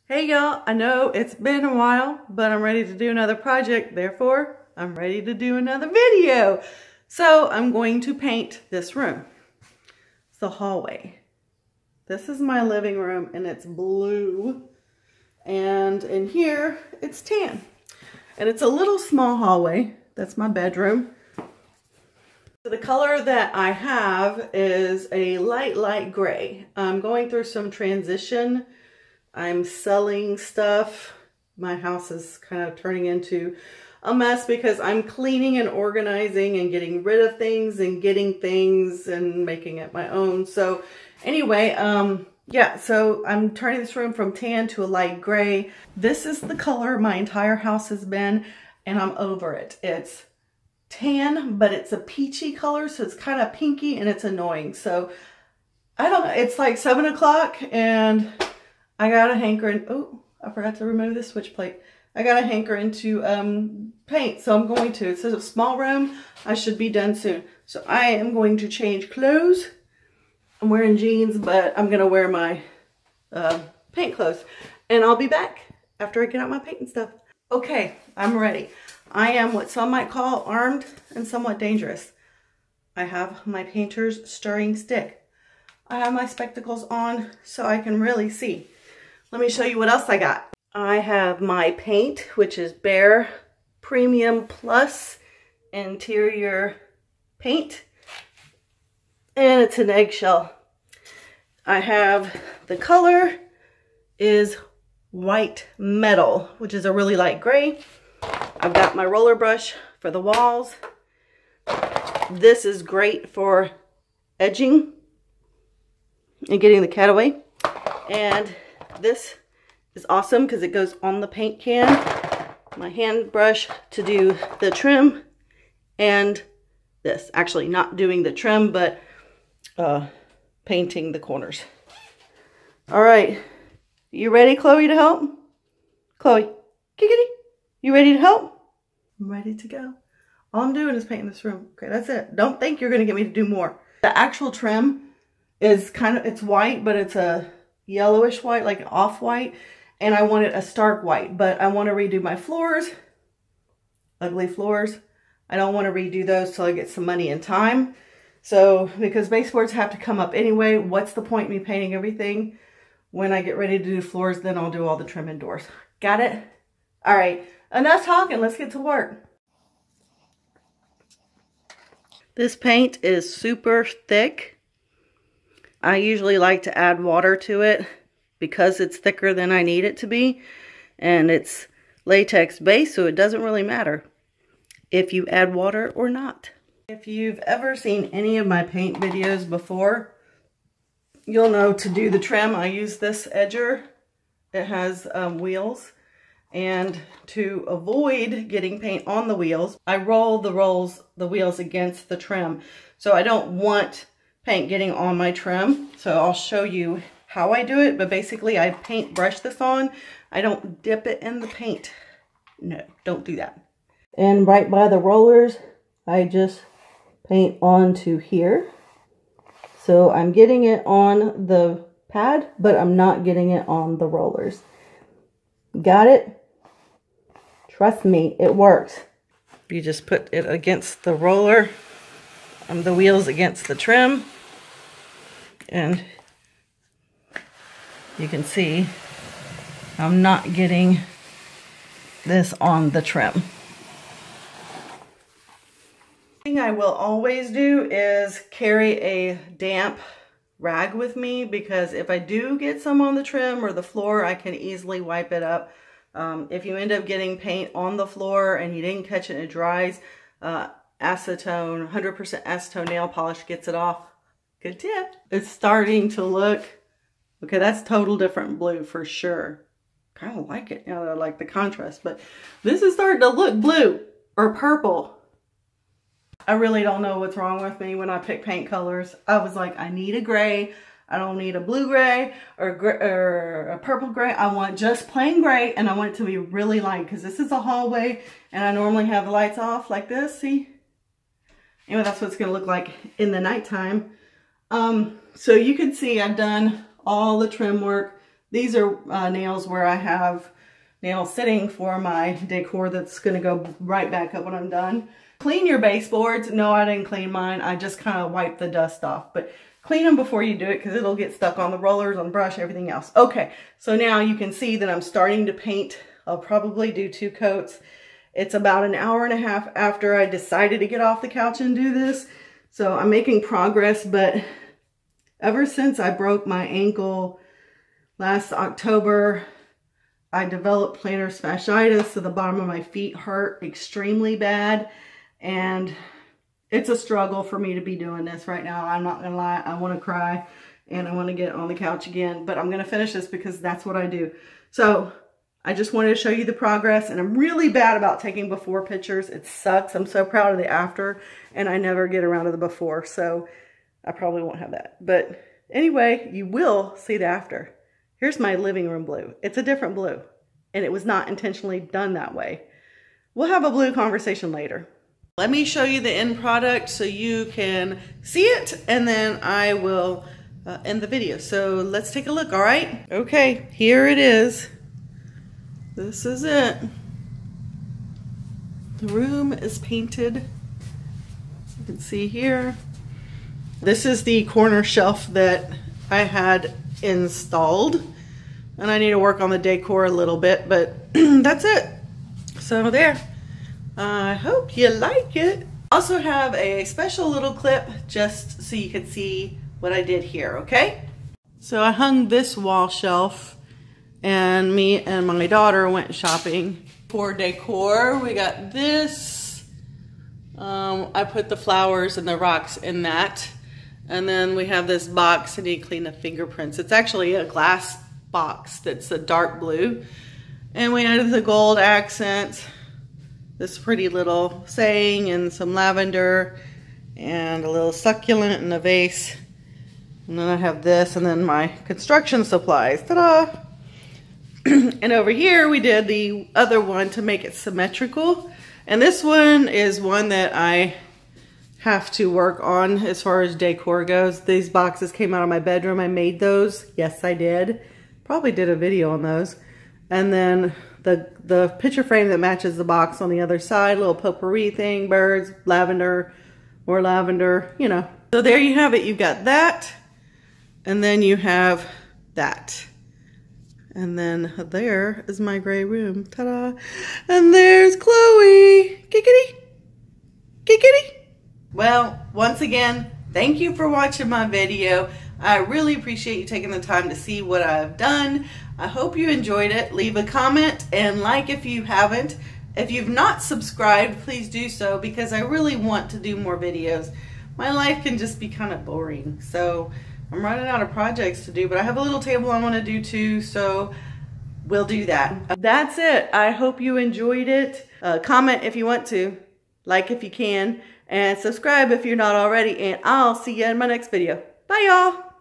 Hey y'all, I know it's been a while, but I'm ready to do another project. Therefore, I'm ready to do another video. So I'm going to paint this room. It's the hallway. This is my living room and it's blue. And in here, it's tan. And it's a little small hallway. That's my bedroom. So the color that I have is a light gray. I'm going through some transition. I'm selling stuff. My house is kind of turning into a mess because I'm cleaning and organizing and getting rid of things and getting things and making it my own. So anyway, yeah, so I'm turning this room from tan to a light gray. This is the color my entire house has been, and I'm over it. It's tan, but it's a peachy color, so it's kind of pinky and it's annoying. So I don't know, it's like 7 o'clock and I got a hankering. Oh, I forgot to remove this switch plate. I got a hankering to paint, so I'm going to. It says a small room. I should be done soon. So I am going to change clothes. I'm wearing jeans, but I'm going to wear my paint clothes. And I'll be back after I get out my painting stuff. Okay, I'm ready. I am what some might call armed and somewhat dangerous. I have my painter's stirring stick. I have my spectacles on so I can really see. Let me show you what else I got. I have my paint, which is Behr Premium Plus interior paint. And it's an eggshell. I have the color is white metal, which is a really light gray. I've got my roller brush for the walls. This is great for edging and getting the cat away. And this is awesome because it goes on the paint can. My hand brush to do the trim, and this, actually not doing the trim, but painting the corners. All right, you ready, Chloe, to help? Chloe, giggity, you ready to help? I'm ready to go. All I'm doing is painting this room. Okay, that's it. Don't think you're gonna get me to do more. The actual trim is kind of, it's white, but it's a yellowish white, like off-white, and I want it a stark white, but I want to redo my floors, ugly floors. I don't want to redo those till I get some money and time. So, because baseboards have to come up anyway, what's the point in me painting everything? When I get ready to do floors, then I'll do all the trim indoors. Got it? All right, enough talking, let's get to work. This paint is super thick. I usually like to add water to it because it's thicker than I need it to be. And it's latex based, so it doesn't really matter if you add water or not. If you've ever seen any of my paint videos before, you'll know to do the trim, I use this edger. It has wheels. And to avoid getting paint on the wheels, I roll the wheels against the trim. So I don't want paint getting on my trim. So I'll show you how I do it, but basically I paint brush this on. I don't dip it in the paint. No, don't do that. And right by the rollers, I just paint onto here. So I'm getting it on the pad, but I'm not getting it on the rollers. Got it? Trust me, it works. You just put it against the roller, the wheels against the trim. And you can see I'm not getting this on the trim. The thing I will always do is carry a damp rag with me, because if I do get some on the trim or the floor, I can easily wipe it up. If you end up getting paint on the floor and you didn't catch it and it dries, acetone, 100% acetone nail polish gets it off. Good tip. It's starting to look, okay, that's total different blue for sure. Kind of like it, you know, I like the contrast, but this is starting to look blue or purple. I really don't know what's wrong with me when I pick paint colors. I was like, I need a gray. I don't need a blue gray or a purple gray. I want just plain gray, and I want it to be really light because this is a hallway and I normally have the lights off like this, see? Anyway, that's what it's gonna look like in the nighttime. So you can see I've done all the trim work. These are nails where I have nails sitting for my decor that's going to go right back up when I'm done. Clean your baseboards. No, I didn't clean mine. I just kind of wiped the dust off. But clean them before you do it because it'll get stuck on the rollers, on the brush, everything else. Okay, so now you can see that I'm starting to paint. I'll probably do 2 coats. It's about an hour and a half after I decided to get off the couch and do this. So I'm making progress, but ever since I broke my ankle last October, I developed plantar fasciitis, so the bottom of my feet hurt extremely bad. And it's a struggle for me to be doing this right now. I'm not gonna lie, I wanna cry and I wanna get on the couch again, but I'm gonna finish this because that's what I do. So I just wanted to show you the progress, and I'm really bad about taking before pictures. It sucks. I'm so proud of the after, and I never get around to the before, so I probably won't have that. But anyway, you will see the after. Here's my living room blue. It's a different blue, and it was not intentionally done that way. We'll have a blue conversation later. Let me show you the end product so you can see it, and then I will end the video. So let's take a look, all right? Okay, here it is. This is it. The room is painted. You can see here. This is the corner shelf that I had installed, and I need to work on the decor a little bit, but that's it. So there. I hope you like it. I also have a special little clip just so you can see what I did here, okay? So I hung this wall shelf, and me and my daughter went shopping for decor. We got this. I put the flowers and the rocks in that. And then we have this box. I need to clean the fingerprints. It's actually a glass box that's a dark blue. And we added the gold accent, this pretty little saying, and some lavender, and a little succulent in a vase. And then I have this, and then my construction supplies. Ta-da! And over here we did the other one to make it symmetrical. And this one is one that I have to work on as far as decor goes. These boxes came out of my bedroom. I made those. Yes, I did. Probably did a video on those. And then the picture frame that matches the box on the other side, little potpourri thing, birds, lavender, more lavender, you know. So there you have it. You've got that, and then you have that. And then there is my gray room. Ta-da! And there's Chloe. Giggity. Giggity. Well, once again, thank you for watching my video. I really appreciate you taking the time to see what I've done. I hope you enjoyed it. Leave a comment and like if you haven't. If you've not subscribed, please do so because I really want to do more videos. My life can just be kind of boring. So I'm running out of projects to do, but I have a little table I want to do too, so we'll do that. That's it. I hope you enjoyed it. Comment if you want to, like if you can, and subscribe if you're not already, and I'll see you in my next video. Bye, y'all.